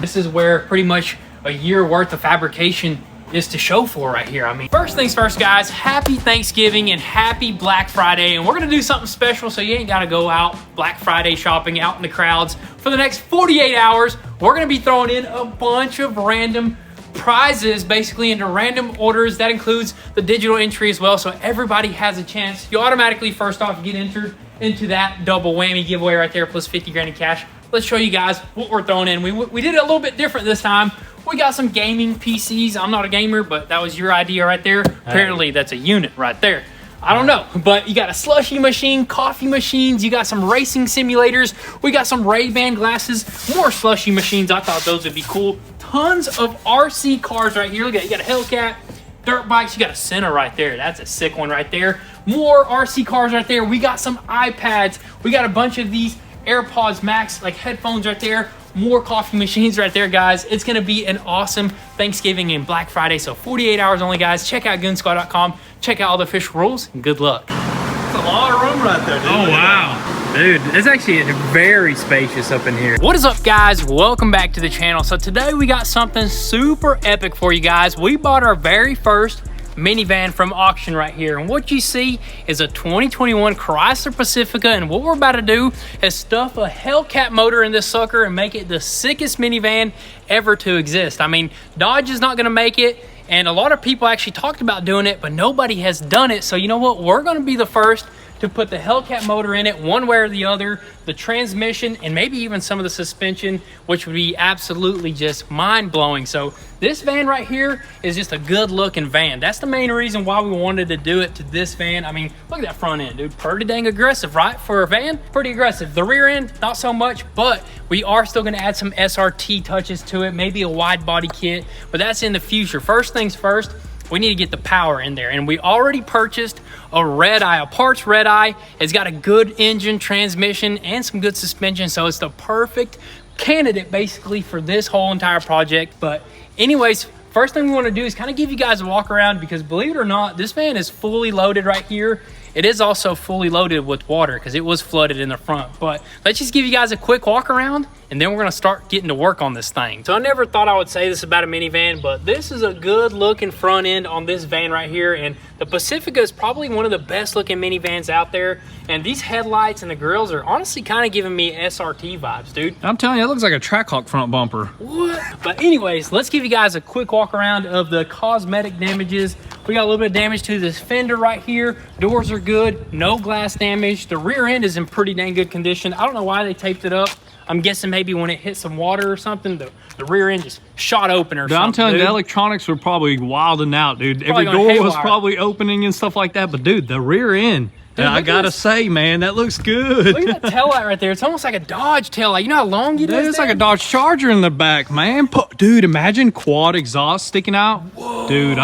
This is where pretty much a year worth of fabrication is to show for right here. I mean, first things first, guys, happy Thanksgiving and happy Black Friday. And we're gonna do something special so you ain't gotta go out Black Friday shopping out in the crowds. For the next 48 hours, we're gonna be throwing in a bunch of random prizes, basically into random orders. That includes the digital entry as well, so everybody has a chance. You automatically, first off, get entered into that double whammy giveaway right there, plus 50 grand in cash. Let's show you guys what we're throwing in. We did it a little bit different this time. We got some gaming PCs. I'm not a gamer, but that was your idea right there. Apparently, that's a unit right there. I don't know, but you got a slushy machine, coffee machines, you got some racing simulators, we got some Ray-Ban glasses, more slushy machines. I thought those would be cool. Tons of RC cars right here. Look at it. You got a Hellcat, dirt bikes, you got a Senna right there. That's a sick one right there. More RC cars right there. We got some iPads. We got a bunch of these AirPods Max, like headphones right there. More coffee machines right there, guys. It's gonna be an awesome Thanksgiving and Black Friday, so 48 hours only, guys. Check out goonzquad.com. Check out all the official rules, and good luck. It's a lot of room right there, dude. Oh, wow. Dude, it's actually very spacious up in here. What is up, guys? Welcome back to the channel. So today we got something super epic for you guys. We bought our very first minivan from auction right here, and what you see is a 2021 Chrysler Pacifica, and what we're about to do is stuff a Hellcat motor in this sucker and make it the sickest minivan ever to exist. I mean, Dodge is not gonna make it, and a lot of people actually talked about doing it, but nobody has done it. So you know what, we're gonna be the first to put the Hellcat motor in it one way or the other, the transmission, and maybe even some of the suspension, which would be absolutely just mind-blowing. So this van right here is just a good looking van. That's the main reason why we wanted to do it to this van. I mean, look at that front end, dude. Pretty dang aggressive, right? For a van, pretty aggressive. The rear end, not so much, but we are still gonna add some SRT touches to it, maybe a wide body kit, but that's in the future. First things first, we need to get the power in there, and we already purchased a red eye, a parts red eye. It's got a good engine, transmission, and some good suspension, so it's the perfect candidate basically for this whole entire project. But anyways, first thing we want to do is kind of give you guys a walk around, because believe it or not, this van is fully loaded right here. It is also fully loaded with water because it was flooded in the front. But let's just give you guys a quick walk around, and then we're gonna start getting to work on this thing. So I never thought I would say this about a minivan, but this is a good looking front end on this van right here. And the Pacifica is probably one of the best looking minivans out there. And these headlights and the grills are honestly kind of giving me SRT vibes, dude. I'm telling you, it looks like a Trackhawk front bumper. What? But anyways, let's give you guys a quick walk around of the cosmetic damages. We got a little bit of damage to this fender right here. Doors are good, no glass damage. The rear end is in pretty dang good condition. I don't know why they taped it up. I'm guessing maybe when it hit some water or something, the rear end just shot open or something. I'm telling you, the electronics were probably wilding out, dude. Every door was probably opening and stuff like that. But dude, the rear end, dude, I gotta say, man, that looks good. Look at that taillight right there. It's almost like a Dodge taillight. You know how long it is? It's like a Dodge Charger in the back, man. Dude, imagine quad exhaust sticking out. Whoa, dude,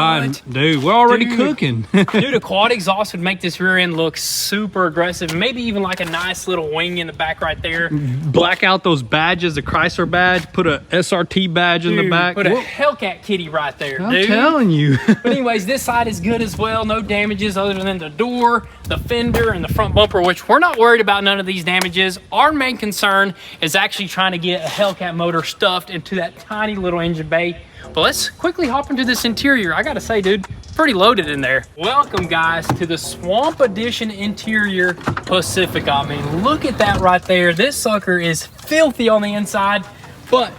we're already cooking. Dude, a quad exhaust would make this rear end look super aggressive. And maybe even like a nice little wing in the back right there. Black out those badges, the Chrysler badge, put a SRT badge in the back. Put a Hellcat kitty right there, dude. I'm telling you. But anyways, this side is good as well. No damages other than the door, the fender, and the front bumper, which we're not worried about none of these damages. Our main concern is actually trying to get a Hellcat motor stuffed into that tiny little engine bay. But let's quickly hop into this interior. I gotta say, dude, pretty loaded in there. Welcome, guys, to the Swamp Edition interior Pacifica. I mean, look at that right there. This sucker is filthy on the inside, but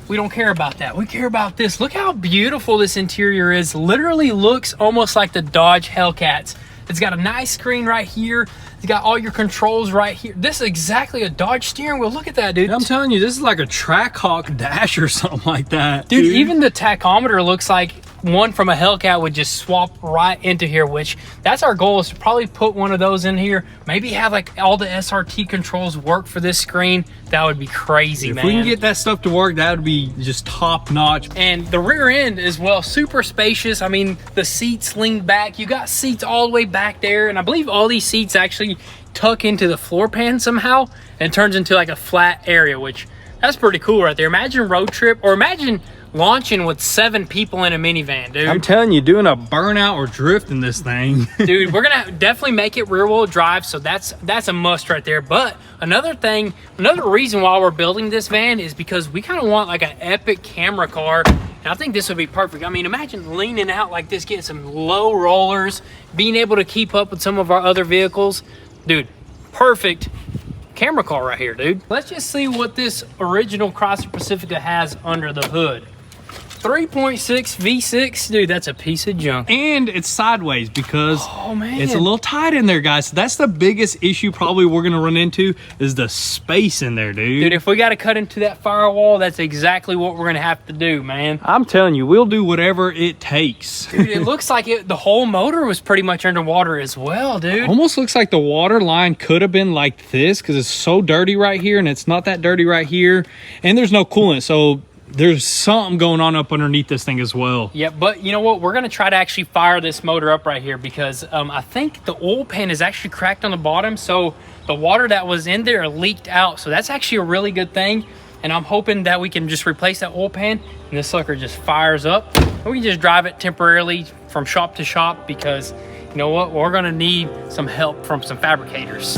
we don't care about that. We care about this. Look how beautiful this interior is. Literally looks almost like the Dodge Hellcats. It's got a nice screen right here. It's got all your controls right here. This is exactly a Dodge steering wheel. Look at that, dude. I'm telling you, this is like a Trackhawk dash or something like that. Dude, even the tachometer looks like one from a Hellcat would just swap right into here, which that's our goal, is to probably put one of those in here. Maybe have like all the SRT controls work for this screen. That would be crazy, man. If we can get that stuff to work, that would be just top notch. And the rear end as well, super spacious. I mean, the seats lean back. You got seats all the way back there. And I believe all these seats actually tuck into the floor pan somehow and turns into like a flat area, which that's pretty cool right there. Imagine road trip, or imagine launching with 7 people in a minivan, dude. I'm telling you, doing a burnout or drift in this thing. Dude, we're gonna definitely make it rear wheel drive, so that's a must right there. But another reason why we're building this van is because we kind of want like an epic camera car, and I think this would be perfect. I mean, imagine leaning out like this, getting some low rollers, being able to keep up with some of our other vehicles. Dude, perfect camera car right here, dude. Let's just see what this original Chrysler Pacifica has under the hood. 3.6 V6, dude, that's a piece of junk. And it's sideways because it's a little tight in there, guys. So that's the biggest issue probably we're gonna run into is the space in there, dude. Dude, if we gotta cut into that firewall, that's exactly what we're gonna have to do, man. I'm telling you, we'll do whatever it takes. Dude, it looks like the whole motor was pretty much underwater as well, dude. Almost looks like the water line could have been like this because it's so dirty right here and it's not that dirty right here. And there's no coolant, so there's something going on up underneath this thing as well. Yeah, but you know what? We're going to try to actually fire this motor up right here because I think the oil pan is actually cracked on the bottom. So the water that was in there leaked out. So that's actually a really good thing. And I'm hoping that we can just replace that oil pan and this sucker just fires up. And we can just drive it temporarily from shop to shop because you know what? We're going to need some help from some fabricators.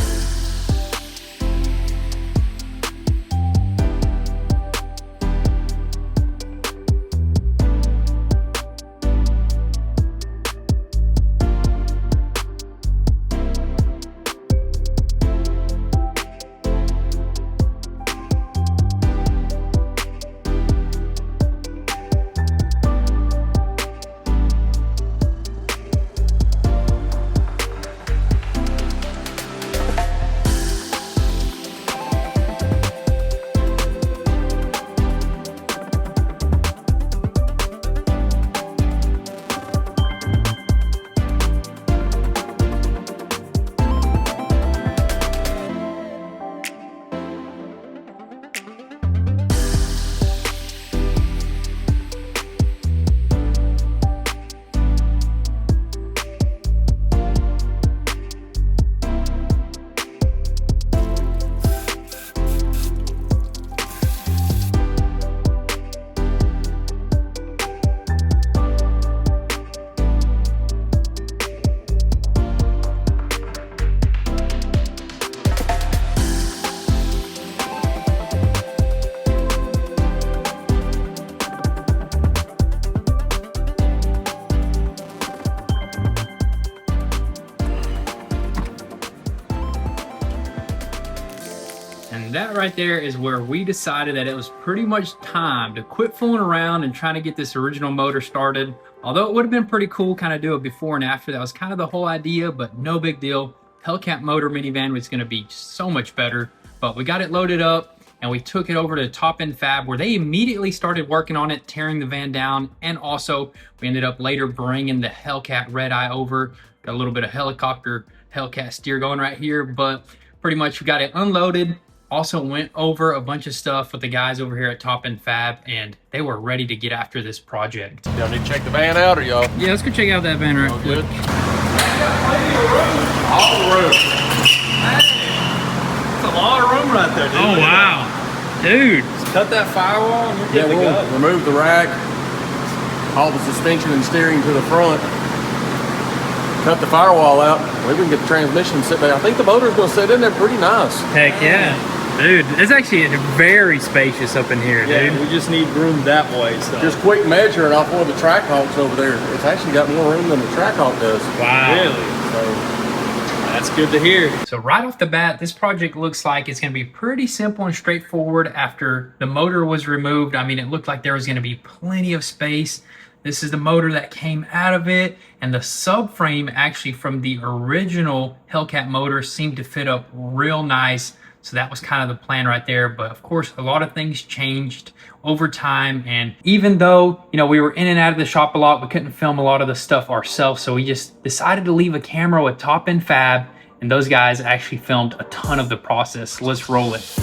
And that right there is where we decided that it was pretty much time to quit fooling around and trying to get this original motor started. Although it would have been pretty cool kind of do it before and after. That was kind of the whole idea, but no big deal. Hellcat motor minivan was going to be so much better. But we got it loaded up and we took it over to Top End Fab where they immediately started working on it, tearing the van down. And also we ended up later bringing the Hellcat red eye over. Got a little bit of helicopter Hellcat steer going right here, but pretty much we got it unloaded. Also went over a bunch of stuff with the guys over here at Top End Fab, and they were ready to get after this project. Y'all need to check the van out, or y'all? Yeah, let's go check out that van right quick. Good. All the room. That's a lot of room right there, dude. Oh, wow. Dude. Just cut that firewall and you're good to go. Remove the rack, haul the suspension and steering to the front, cut the firewall out. Maybe we can get the transmission sit there. I think the motor's going to sit in there pretty nice. Heck yeah. Dude, it's actually very spacious up in here, Yeah, dude. we just need room that way. So. Just quick measuring off one of the Trackhawks over there. It's actually got more room than the Trackhawk does. Wow. Really? So That's good to hear. So right off the bat, this project looks like it's going to be pretty simple and straightforward after the motor was removed. I mean, it looked like there was going to be plenty of space. This is the motor that came out of it, and the subframe actually from the original Hellcat motor seemed to fit up real nice. So that was kind of the plan right there. But of course, a lot of things changed over time. And even though, you know, we were in and out of the shop a lot, we couldn't film a lot of the stuff ourselves. So we just decided to leave a camera with Top End Fab, and those guys actually filmed a ton of the process. Let's roll it.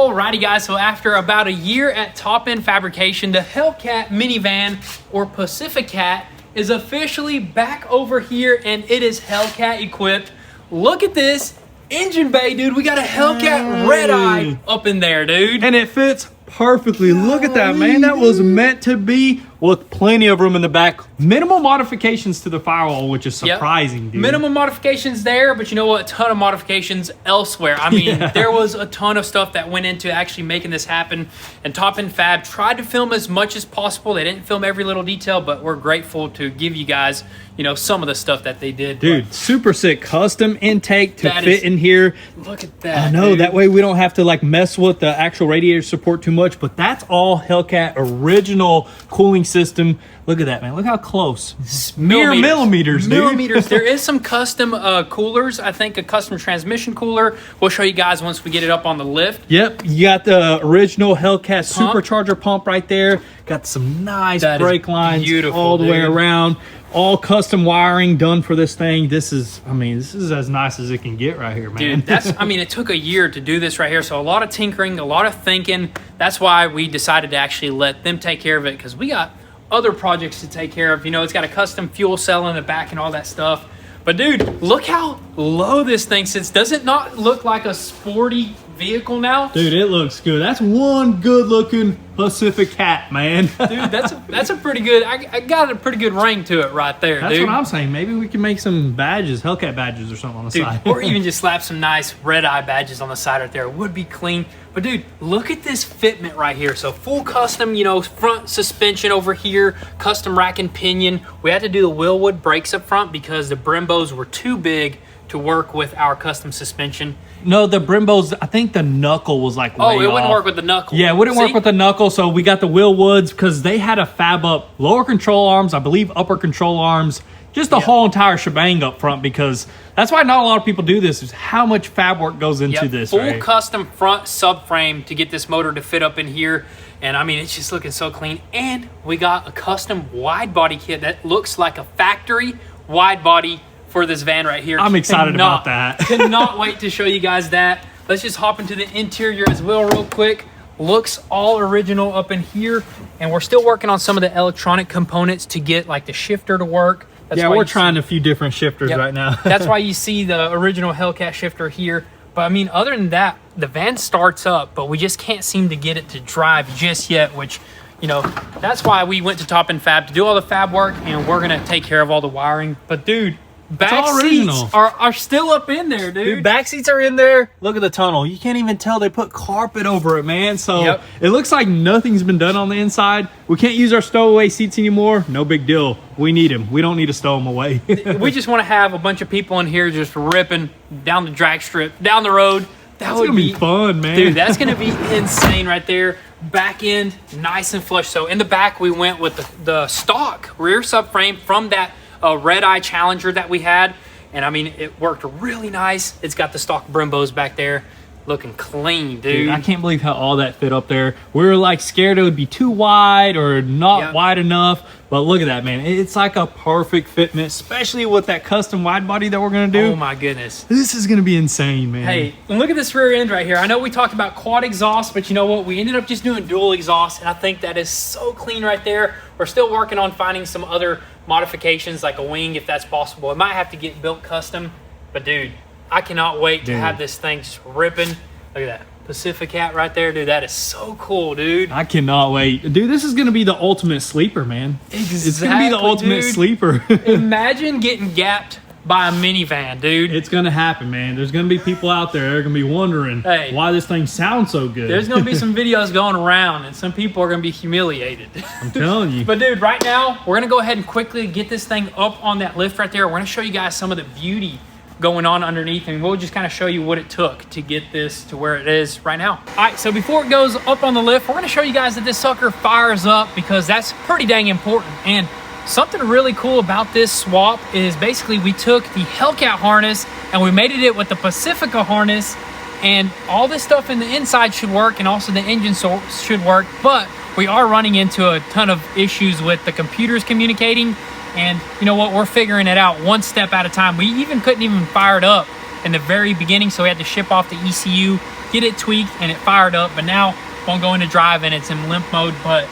Alrighty guys, so after about a year at Top End Fabrication, the Hellcat minivan or Pacificat is officially back over here and it is Hellcat equipped. Look at this engine bay, dude. We got a Hellcat red eye up in there, dude. And it fits perfectly. Look at that, man. That was meant to be, with plenty of room in the back. Minimal modifications to the firewall, which is surprising, dude. Minimal modifications there, but you know what? A ton of modifications elsewhere. I mean, there was a ton of stuff that went into actually making this happen. And Top End Fab tried to film as much as possible. They didn't film every little detail, but we're grateful to give you guys, you know, some of the stuff that they did. Dude, but super sick custom intake to fit in here. Look at that. I know, dude. That way we don't have to like mess with the actual radiator support too much, but that's all Hellcat original cooling system. Look at that, man. Look how close. Mere millimeters, dude. Millimeters. There is some custom coolers. I think a custom transmission cooler. We'll show you guys once we get it up on the lift. Yep. You got the original Hellcat supercharger pump right there. Got some nice brake lines all the way around. All custom wiring done for this thing. This is, I mean, this is as nice as it can get right here, man. Dude, that's, I mean, it took a year to do this right here. So a lot of tinkering, a lot of thinking. That's why we decided to actually let them take care of it, because we got other projects to take care of. You know, it's got a custom fuel cell in the back and all that stuff. But dude, look how low this thing sits. Does it not look like a sporty vehicle now? Dude, it looks good. That's one good looking Pacificat, man. Dude, that's a pretty good, I got a pretty good ring to it right there, That's dude. what I'm saying. Maybe we can make some badges, Hellcat badges or something on the side. Or even just slap some nice red eye badges on the side right there. It would be clean. But dude, look at this fitment right here. So full custom, you know, front suspension over here, custom rack and pinion. We had to do the Willwood brakes up front because the Brembos were too big to work with our custom suspension. No, the Brembos, I think the knuckle was like way it wouldn't off. work with the knuckle. Yeah, it wouldn't work with the knuckle, so we got the Willwoods because they had a fab up lower control arms, I believe upper control arms, just the whole entire shebang up front, because that's why not a lot of people do this, is how much fab work goes into this. Full custom front subframe to get this motor to fit up in here. And I mean, it's just looking so clean. And we got a custom wide body kit that looks like a factory wide body for this van right here. I'm excited about that. Cannot wait to show you guys that. Let's just hop into the interior as well real quick. Looks all original up in here. And we're still working on some of the electronic components to get like the shifter to work. That's we're trying a few different shifters right now. That's why you see the original Hellcat shifter here. But I mean, other than that, the van starts up, but we just can't seem to get it to drive just yet, which, you know, that's why we went to Top End Fab to do all the fab work, and we're going to take care of all the wiring. But dude, back seats are still up in there, dude. Back seats are in there. Look at the tunnel. You can't even tell they put carpet over it, man. So it looks like nothing's been done on the inside. We can't use our stowaway seats anymore. No big deal. We need them. We don't need to stow them away. We just want to have a bunch of people in here just ripping down the drag strip, down the road. That's gonna be fun, man. Dude, that's gonna be insane right there. Back end, nice and flush. So in the back, we went with the stock rear subframe from that red eye Challenger that we had, and I mean, it worked really nice. It's got the stock Brembos back there, looking clean, dude. I can't believe how all that fit up there. We were like scared it would be too wide or not wide enough, but look at that, man. It's like a perfect fitment, especially with that custom wide body that we're gonna do. Oh my goodness, this is gonna be insane, man. Hey, and look at this rear end right here. I know we talked about quad exhaust, but you know what? We ended up just doing dual exhaust, and I think that is so clean right there. We're still working on finding some other modifications, like a wing, if that's possible. It might have to get built custom, but dude, I cannot wait to have this thing just ripping. Look at that Pacificat right there, dude. That is so cool, dude. I cannot wait, dude. This is gonna be the ultimate sleeper, man. Exactly, it's gonna be the ultimate sleeper. Imagine getting gapped by a minivan, dude. It's gonna happen, man. There's gonna be people out there that are gonna be wondering why this thing sounds so good. There's gonna be some videos going around, and some people are gonna be humiliated. I'm telling you. But dude, right now we're gonna go ahead and quickly get this thing up on that lift right there. We're gonna show you guys some of the beauty going on underneath, and we'll just kind of show you what it took to get this to where it is right now. All right, so before it goes up on the lift, we're gonna show you guys that this sucker fires up, because that's pretty dang important. And something really cool about this swap is basically we took the Hellcat harness and we mated it with the Pacifica harness, and all this stuff in the inside should work, and also the engine should work, but we are running into a ton of issues with the computers communicating. And you know what? We're figuring it out one step at a time. We even couldn't even fire it up in the very beginning, so we had to ship off the ECU, get it tweaked, and it fired up. But now won't go into drive and it's in limp mode, but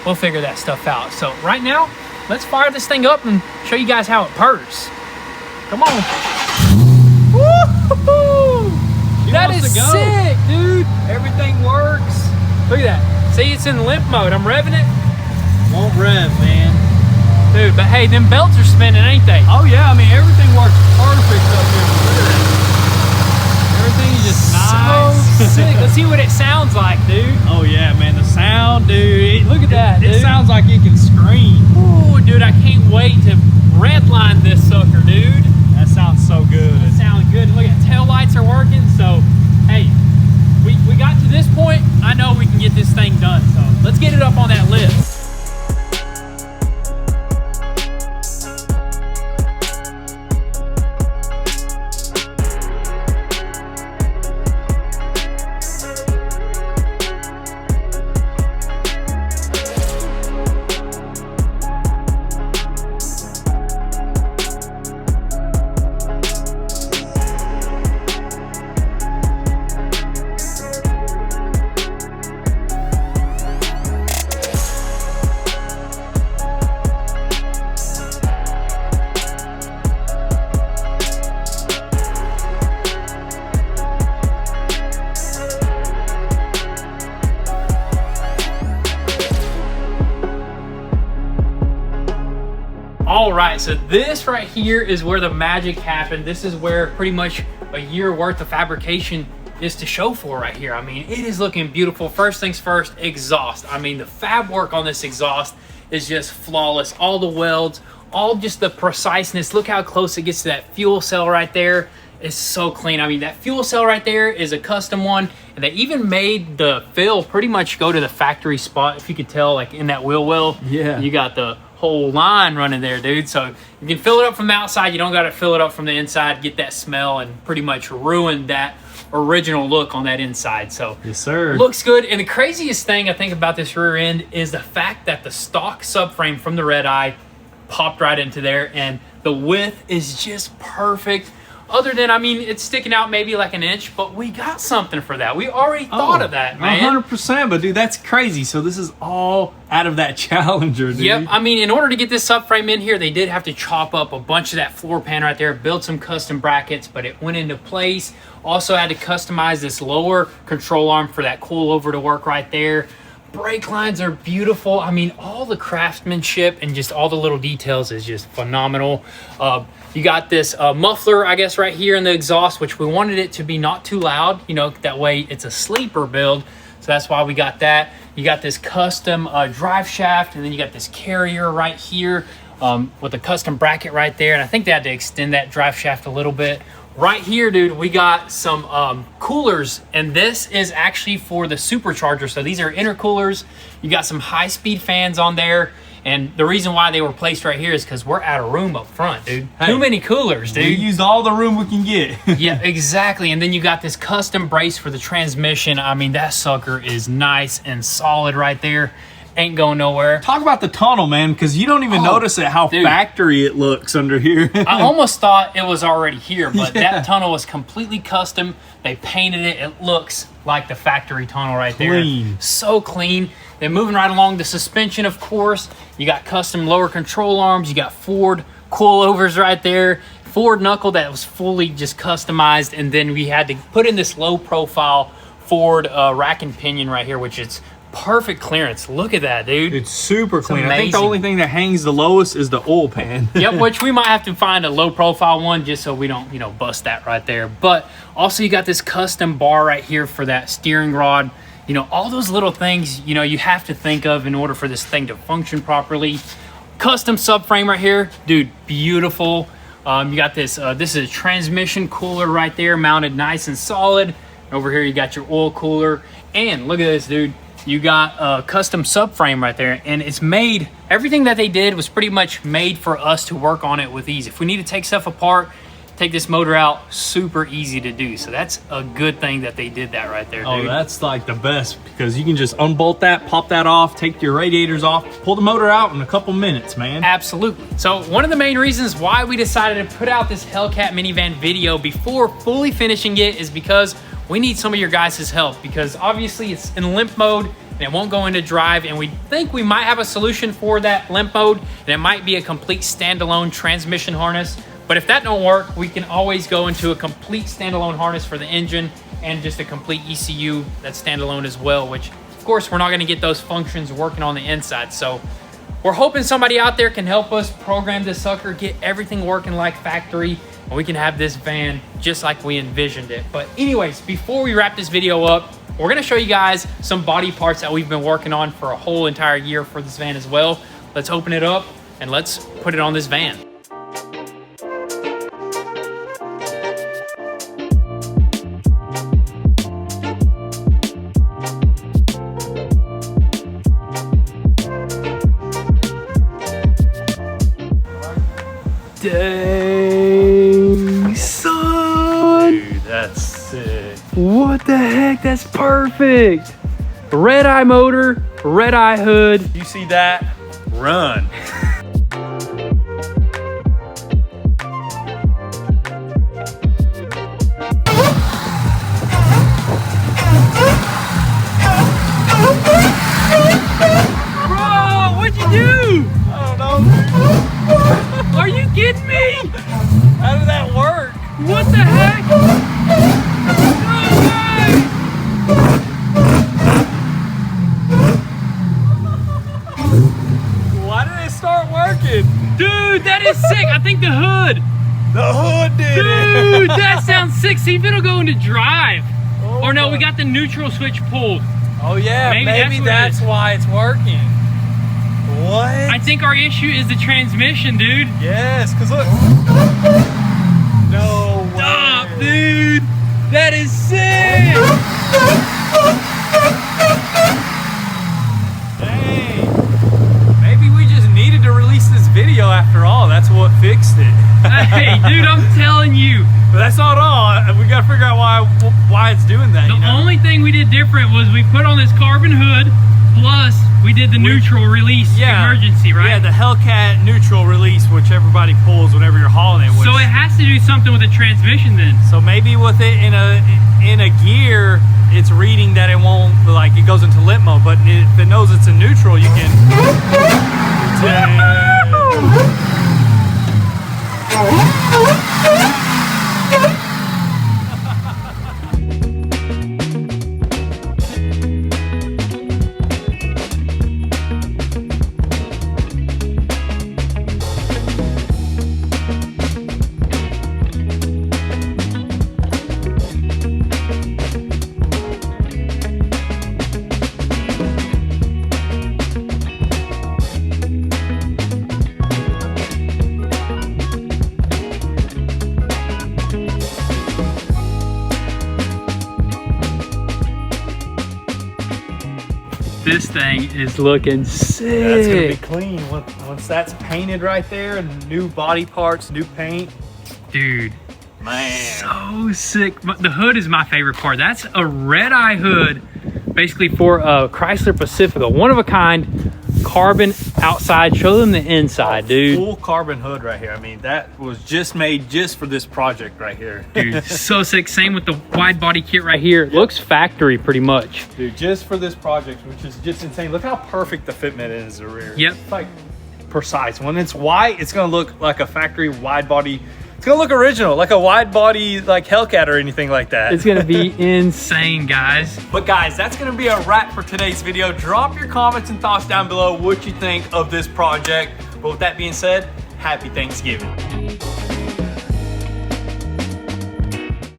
we'll figure that stuff out. So right now, let's fire this thing up and show you guys how it purrs. Come on. Woo-hoo-hoo! That is sick, dude. Everything works. Look at that. See, it's in limp mode. I'm revving it. Won't rev, man. Dude, but hey, them belts are spinning, ain't they? Oh yeah, I mean, everything works perfect up here. Look at that. Everything's just nice. So sick. Let's see what it sounds like, dude. Oh yeah, man, the sound, dude. Look at that, dude. It sounds like it can scream. Ooh, dude, I can't wait to redline this sucker, dude. That sounds so good. That sounds good. Look at tail lights are working, so hey, we got to this point. I know we can get this thing done, so let's get it up on that list. All right, so this right here is where the magic happened. This is where pretty much a year worth of fabrication is to show for right here. I mean, it is looking beautiful. First things first, exhaust. I mean, the fab work on this exhaust is just flawless. All the welds, all just the preciseness. Look how close it gets to that fuel cell right there. It's so clean. I mean, that fuel cell right there is a custom one, and they even made the fill pretty much go to the factory spot. If you could tell, like in that wheel well, yeah, you got the whole line running there, dude. So you can fill it up from the outside. You don't got to fill it up from the inside, get that smell, and pretty much ruin that original look on that inside. So yes, sir. Looks good. And the craziest thing I think about this rear end is the fact that the stock subframe from the Red Eye popped right into there, and the width is just perfect. Other than, I mean, it's sticking out maybe like an inch, but we got something for that. We already thought of that, man. 100%, but dude, that's crazy. So this is all out of that Challenger, dude. Yep, I mean, in order to get this subframe in here, they did have to chop up a bunch of that floor pan right there, build some custom brackets, but it went into place. Also had to customize this lower control arm for that coilover to work right there. Brake lines are beautiful. I mean, all the craftsmanship and just all the little details is just phenomenal. You got this muffler, I guess, right here in the exhaust, which we wanted it to be not too loud. You know, that way it's a sleeper build. So that's why we got that. You got this custom drive shaft, and then you got this carrier right here with a custom bracket right there. And I think they had to extend that drive shaft a little bit. Right here, dude, we got some coolers, and this is actually for the supercharger. So these are intercoolers. You got some high-speed fans on there, and the reason why they were placed right here is because we're out of room up front, dude. Hey, too many coolers, dude. We used all the room we can get. Yeah, exactly. And then you got this custom brace for the transmission. I mean, that sucker is nice and solid right there. Ain't going nowhere. Talk about the tunnel, man, because you don't even notice it, how factory it looks under here. I almost thought it was already here, but that tunnel was completely custom. They painted it. It looks like the factory tunnel right there. So clean. Then moving right along, the suspension, of course. You got custom lower control arms. You got Ford coilovers right there. Ford knuckle that was fully just customized. And then we had to put in this low profile Ford rack and pinion right here, which is perfect clearance. Look at that, dude. It's super clean. I think the only thing that hangs the lowest is the oil pan. Yep, which we might have to find a low profile one just so we don't, you know, bust that right there. But also you got this custom bar right here for that steering rod. You know, all those little things, you know, you have to think of in order for this thing to function properly. Custom subframe right here, dude, beautiful. You got this, this is a transmission cooler right there, mounted nice and solid. Over here you got your oil cooler. And look at this, dude. You got a custom subframe right there, and it's made, everything that they did was pretty much made for us to work on it with ease. If we need to take stuff apart, take this motor out super easy to do. So that's a good thing that they did that right there, dude. Oh, that's like the best, because you can just unbolt that, pop that off, take your radiators off, pull the motor out in a couple minutes, man. Absolutely. So one of the main reasons why we decided to put out this Hellcat minivan video before fully finishing it is because we need some of your guys' help, because obviously it's in limp mode and it won't go into drive, and we think we might have a solution for that limp mode, and it might be a complete standalone transmission harness. But if that don't work, we can always go into a complete standalone harness for the engine and just a complete ECU that's standalone as well, which of course we're not gonna get those functions working on the inside. So we're hoping somebody out there can help us program this sucker, get everything working like factory, and we can have this van just like we envisioned it. But anyways, before we wrap this video up, we're gonna show you guys some body parts that we've been working on for a whole entire year for this van as well. Let's open it up and let's put it on this van. Dang, son. Dude, that's sick. What the heck? That's perfect. Red eye motor, red eye hood. You see that? Run. Bro, what'd you do? I don't know. Are you kidding me? How did that work? What the heck? No way! Why did it start working? Dude, that is sick. I think the hood. The hood did Dude, it. that sounds sick. See if it'll go into drive. Oh Or no, my- we got the neutral switch pulled. Oh yeah, maybe that's why it's working. What? I think our issue is the transmission, dude. Yes, because look. No way. Stop, dude. That is sick. Dang. Maybe we just needed to release this video after all. That's what fixed it. Hey, dude, I'm telling you. But that's not all. We got to figure out why it's doing that. The you know? only thing we did different was we put on this carbon hood, plus we did the neutral release emergency, right? Yeah, the Hellcat neutral release, which everybody pulls whenever you're hauling it. Which, So it has to do something with the transmission then. so maybe with it in a gear, it's reading that it won't, like it goes into limp mode. But if it knows it's a neutral, you can. This thing is looking sick. That's gonna be clean once that's painted right there, and new body parts, new paint. Dude, Man, so sick. The hood is my favorite part. That's a red eye hood, basically for a Chrysler Pacifica, one of a kind, carbon outside. Show them the inside, dude. full carbon hood right here. I mean, that was just made just for this project right here. Dude, so sick. Same with the wide body kit right here. It looks factory pretty much. Dude, just for this project, which is just insane. Look how perfect the fitment is in the rear. Yep. It's like precise. When it's white, it's gonna look like a factory wide body. It's gonna look original, like a wide body like Hellcat or anything like that. It's gonna be insane, guys. But guys, that's gonna be a wrap for today's video. Drop your comments and thoughts down below what you think of this project. But with that being said, happy Thanksgiving.